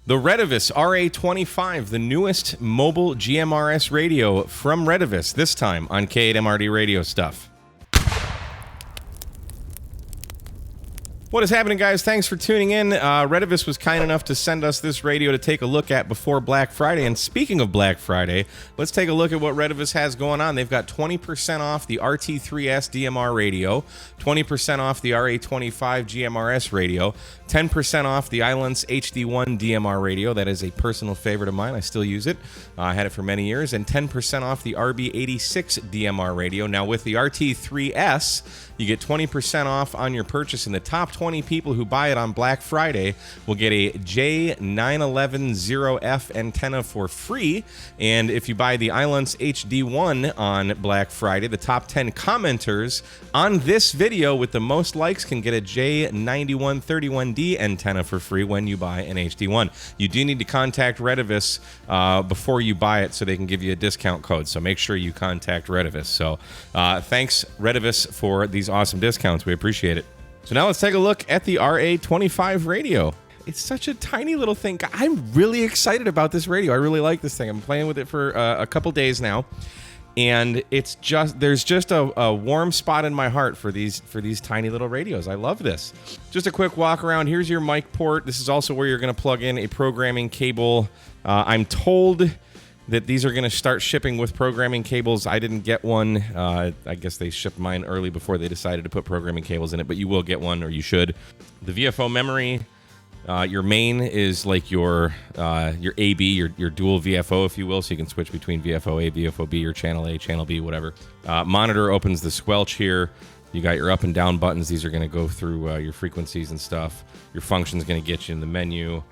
The Retevis RA25, the newest mobile GMRS radio from Retevis, this time on K8MRD Radio Stuff. What is happening, guys? Thanks for tuning in. Retevis was kind enough to send us this radio to take a look at before Black Friday. And speaking of Black Friday, let's take a look at what Retevis has going on. They've got 20% off the RT3S DMR radio, 20% off the RA25 GMRS radio, 10% off the Islands HD1 DMR radio. That is a personal favorite of mine. I still use it. I had it for many years. And 10% off the RB86 DMR radio. Now, with the RT3S, you get 20% off on your purchase, and the top 20 people who buy it on Black Friday will get a J9110F antenna for free. And if you buy the Islands HD1 on Black Friday, the top 10 commenters on this video with the most likes can get a J9131D antenna for free when you buy an HD1. You do need to contact Retevis before you buy it so they can give you a discount code. So make sure you contact Retevis. So thanks, Retevis, for these awesome discounts. We appreciate it. So now let's take a look at the RA25 radio. It's such a tiny little thing. I'm really excited about this radio. I really like this thing. I'm playing with it for a couple days now, and it's just there's just a warm spot in my heart for these tiny little radios. I love this. Just a quick walk around. Here's your mic port. This is also where you're going to plug in a programming cable. I'm told that these are going to start shipping with programming cables. I didn't get one. I guess they shipped mine early before they decided to put programming cables in it, but you will get one, or you should. The VFO memory, your main is like your AB, your dual VFO, if you will, so you can switch between VFO A, VFO B, or channel A, channel B, whatever. Monitor opens the squelch here. You got your up and down buttons. These are going to go through your frequencies and stuff. Your function's going to get you in the menu.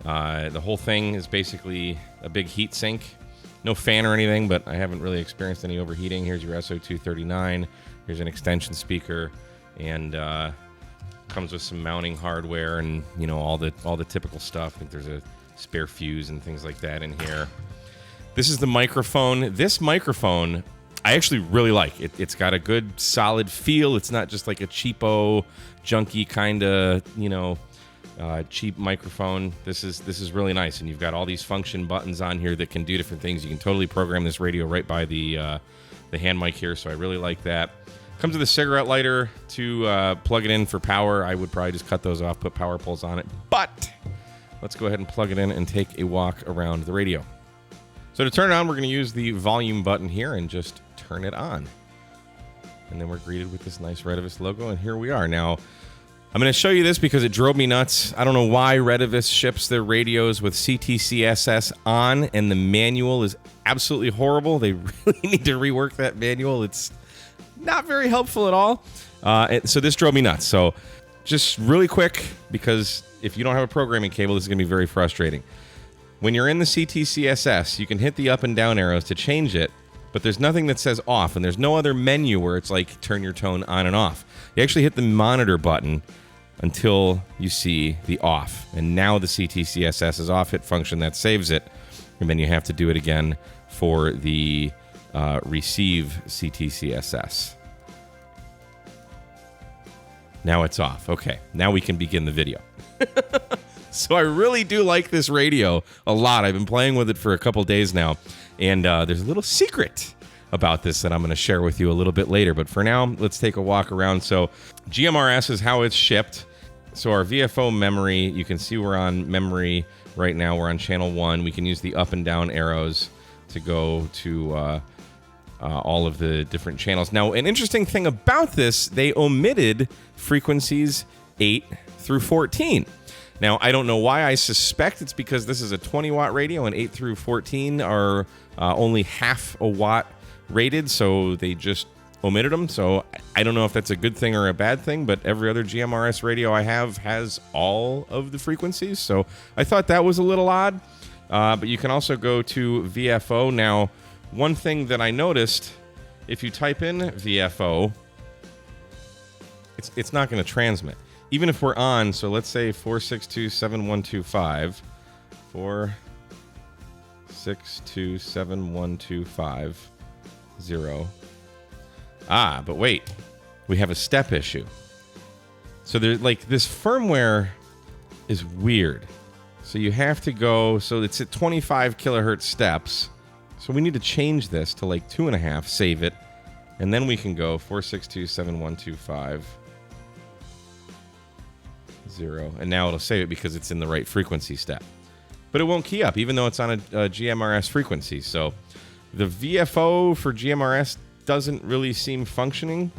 The whole thing is basically a big heat sink. No fan or anything, but I haven't really experienced any overheating. Here's your SO239. Here's an extension speaker, and comes with some mounting hardware and all the typical stuff. I think there's a spare fuse and things like that in here. This is the microphone. This microphone I actually really like. It's got a good solid feel. It's not just like a cheapo, junky kind of cheap microphone. This is really nice, and you've got all these function buttons on here that can do different things. You can totally program this radio right by the hand mic here, so I really like that. Comes with a cigarette lighter to plug it in for power. I would probably just cut those off, put power poles on it, but let's go ahead and plug it in and take a walk around the radio. So to turn it on, we're going to use the volume button here and just turn it on, and then we're greeted with this nice Retevis logo, and here we are. Now I'm going to show you this because it drove me nuts. I don't know why Retevis ships their radios with CTCSS on, and the manual is absolutely horrible. They really need to rework that manual. It's not very helpful at all. So this drove me nuts. So just really quick, because if you don't have a programming cable, this is going to be very frustrating. When you're in the CTCSS, you can hit the up and down arrows to change it, but there's nothing that says off, and there's no other menu where it's like turn your tone on and off. You actually hit the monitor button until you see the off. And now the CTCSS is off. Hit function, that saves it. And then you have to do it again for the receive CTCSS. Now it's off. Okay, now we can begin the video. So I really do like this radio a lot. I've been playing with it for a couple days now. And there's a little secret about this that I'm going to share with you a little bit later. But for now, let's take a walk around. So GMRS is how it's shipped. So our VFO memory, you can see we're on memory right now. We're on channel 1. We can use the up and down arrows to go to all of the different channels. Now, an interesting thing about this, they omitted frequencies 8 through 14. Now, I don't know why. I suspect it's because this is a 20-watt radio, and 8 through 14 are only half a watt rated, so they just omitted them. So I don't know if that's a good thing or a bad thing, but every other GMRS radio I have has all of the frequencies, so I thought that was a little odd. But you can also go to VFO. Now, one thing that I noticed, if you type in VFO, it's not going to transmit. Even if we're on, so let's say 4627125, 4627125, 0. But wait, we have a step issue. So there's like this firmware is weird. So you have to go, so it's at 25 kilohertz steps. So we need to change this to like 2.5, save it, and then we can go 4627125 0, and now it'll save it because it's in the right frequency step. But it won't key up, even though it's on a GMRS frequency. So the VFO for GMRS doesn't really seem functioning.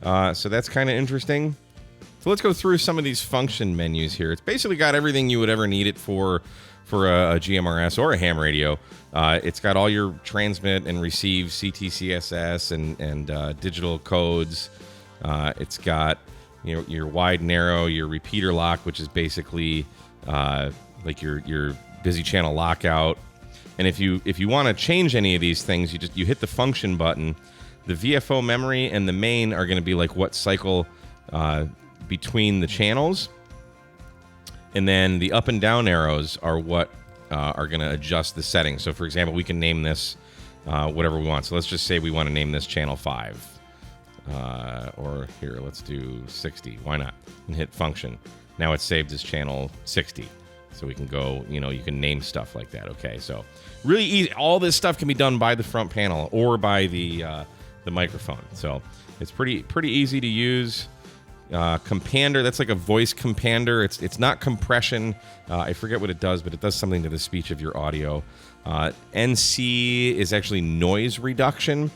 So that's kind of interesting. So let's go through some of these function menus here. It's basically got everything you would ever need it for a GMRS or a ham radio. It's got all your transmit and receive CTCSS and digital codes. It's got your wide, narrow, your repeater lock, which is basically like your busy channel lockout. And if you want to change any of these things, you hit the function button. The VFO memory and the main are going to be like what cycle between the channels, and then the up and down arrows are what are going to adjust the settings. So for example, we can name this whatever we want. So let's just say we want to name this channel 5, or here, let's do 60. Why not? And hit function. Now it's saved as channel 60. So we can go, you can name stuff like that. Okay, so really easy. All this stuff can be done by the front panel or by the microphone. So it's pretty easy to use. Compander, that's like a voice compander. It's not compression. I forget what it does, but it does something to the speech of your audio. NC is actually noise reduction.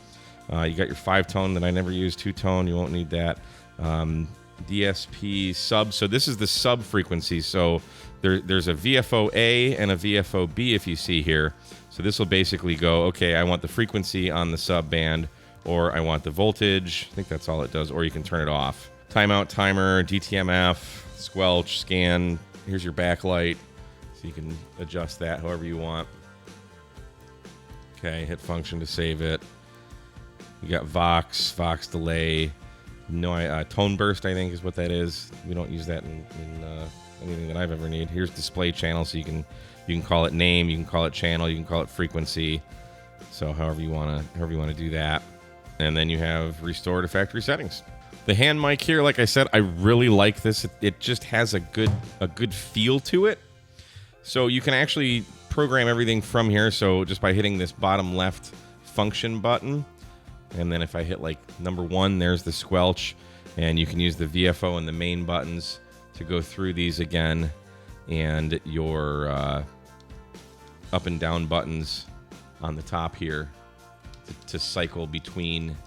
You got your 5-tone that I never use, 2-tone. You won't need that. DSP sub. So this is the sub frequency. So there's a VFO A and a VFO B if you see here. So this will basically go, okay, I want the frequency on the sub band, or I want the voltage. I think that's all it does, or you can turn it off. Timeout, timer, DTMF, squelch, scan. Here's your backlight, so you can adjust that however you want. Okay, hit function to save it. You got Vox delay. Tone burst, I think, is what that is. We don't use that in anything that I've ever needed. Here's display channel, so you can call it name, you can call it channel, you can call it frequency. So however you want to do that. And then you have restore to factory settings. The hand mic here, like I said, I really like this. It just has a good feel to it. So you can actually program everything from here. So just by hitting this bottom left function button, and then if I hit like number 1, there's the squelch, and you can use the VFO and the main buttons to go through these again, and your up and down buttons on the top here to cycle between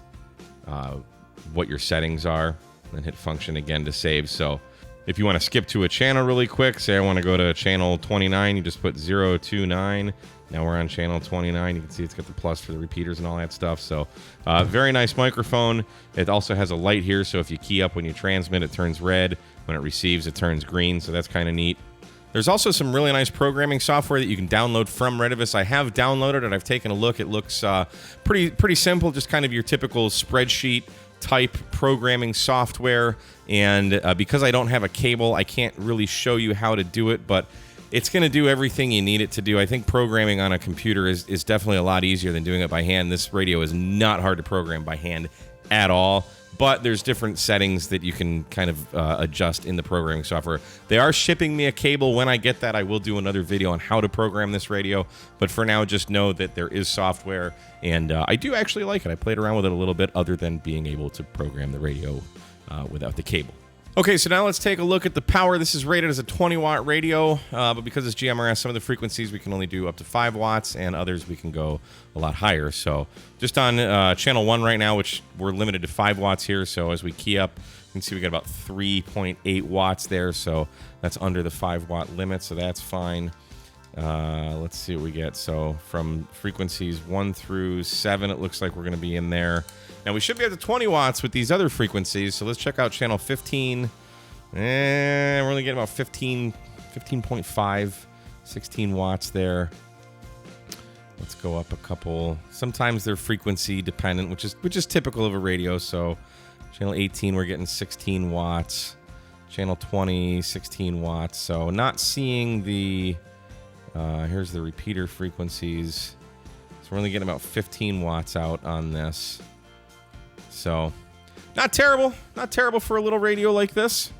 what your settings are, and hit function again to save. So if you want to skip to a channel really quick, say I want to go to channel 29, you just put 029. Now we're on channel 29. You can see it's got the plus for the repeaters and all that stuff. So very nice microphone. It also has a light here, so if you key up when you transmit, it turns red. When it receives, it turns green, so that's kind of neat. There's also some really nice programming software that you can download from Retevis. I have downloaded it. I've taken a look. It looks pretty simple, just kind of your typical spreadsheet type programming software. And because I don't have a cable, I can't really show you how to do it, but it's going to do everything you need it to do. I think programming on a computer is definitely a lot easier than doing it by hand. This radio is not hard to program by hand at all. But there's different settings that you can kind of adjust in the programming software. They are shipping me a cable. When I get that, I will do another video on how to program this radio. But for now, just know that there is software, and I do actually like it. I played around with it a little bit, other than being able to program the radio without the cable. Okay, so now let's take a look at the power. This is rated as a 20-watt radio, but because it's GMRS, some of the frequencies we can only do up to 5 watts, and others we can go a lot higher. So just on channel 1 right now, which we're limited to 5 watts here, so as we key up, you can see we got about 3.8 watts there, so that's under the 5-watt limit, so that's fine. Let's see what we get. So from frequencies 1 through 7, it looks like we're going to be in there. Now, we should be up to 20 watts with these other frequencies, so let's check out channel 15. We're only getting about 15.5, 16 watts there. Let's go up a couple. Sometimes they're frequency dependent, which is typical of a radio. So channel 18, we're getting 16 watts. Channel 20, 16 watts. So not seeing the... here's the repeater frequencies. So we're only getting about 15 watts out on this. So, not terrible. Not terrible for a little radio like this.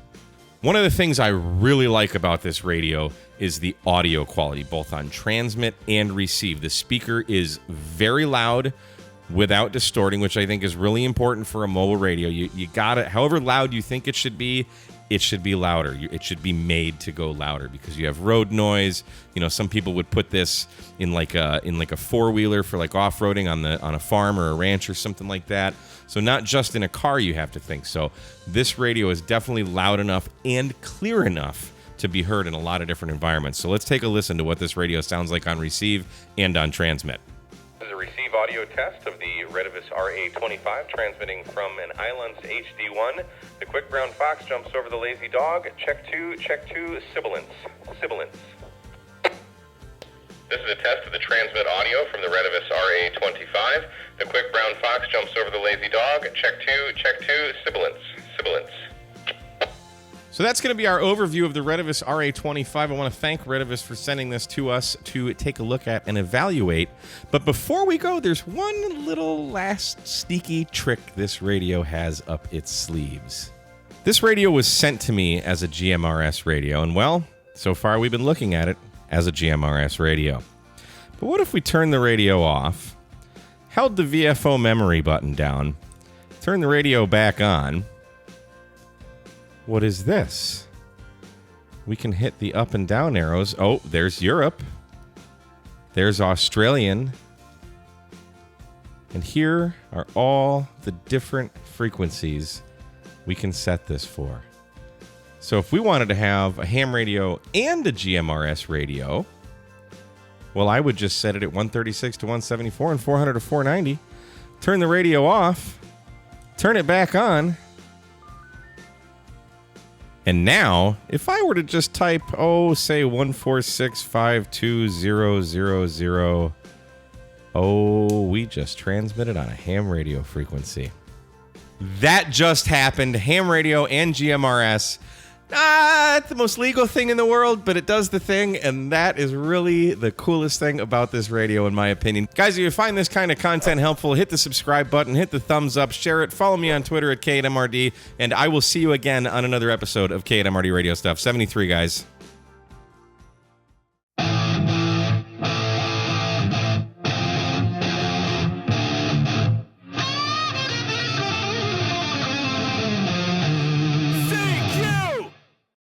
One of the things I really like about this radio is the audio quality, both on transmit and receive. The speaker is very loud without distorting, which I think is really important for a mobile radio. You got it. However loud you think it should be louder. It should be made to go louder because you have road noise. You know, some people would put this in like a four-wheeler for like off-roading on a farm or a ranch or something like that. So not just in a car you have to think. So this radio is definitely loud enough and clear enough to be heard in a lot of different environments. So let's take a listen to what this radio sounds like on receive and on transmit. This is a receive audio test of the Retevis RA25 transmitting from an Islands HD1. The quick brown fox jumps over the lazy dog. Check two, sibilance. This is a test of the transmit audio from the Retevis RA25. The quick brown fox jumps over the lazy dog. Check two, sibilance. So that's going to be our overview of the Retevis RA25. I want to thank Retevis for sending this to us to take a look at and evaluate. But before we go, there's one little last sneaky trick this radio has up its sleeves. This radio was sent to me as a GMRS radio, and well, so far we've been looking at it as a GMRS radio. But what if we turn the radio off, held the VFO memory button down, turned the radio back on? What is this? We can hit the up and down arrows. Oh, there's Europe. There's Australian. And here are all the different frequencies we can set this for. So if we wanted to have a ham radio and a GMRS radio, well, I would just set it at 136 to 174 and 400 to 490. Turn the radio off. Turn it back on. And now, if I were to just type, say 146520000, we just transmitted on a ham radio frequency. That just happened. Ham radio and GMRS. Not the most legal thing in the world, but it does the thing, and that is really the coolest thing about this radio, in my opinion. Guys, if you find this kind of content helpful, hit the subscribe button, hit the thumbs up, share it, follow me on Twitter at K8MRD, and I will see you again on another episode of K8MRD Radio Stuff. 73, guys.